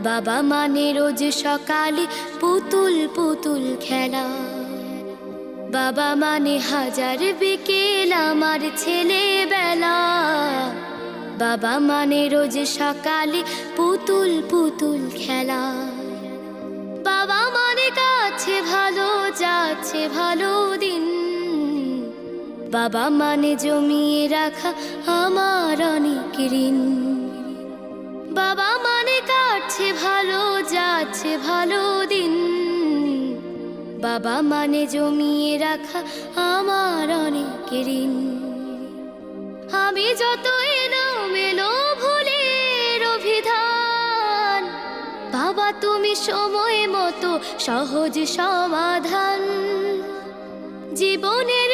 বাবা মানে রোজ সকালে পুতুল পুতুল খেলা, বাবা মানে হাজার বিকেল আমার ছেলেবেলা। বাবা মানে রোজ সকালে পুতুল পুতুল খেলা, বাবা মানে কাছে ভালো যাচ্ছে ভালো দিন, বাবা মানে জমিয়ে রাখা আমার অনেক ঋণ। বাবা মানে কাটছে ভালো যাচ্ছে ভালো দিন, বাবা মানে জমিয়ে রাখা আমার অনেক ঋণ। আমি যত এলোমেলো ভুলের অভিধান, বাবা তুমি সময় মতো সহজ সমাধান। জীবনের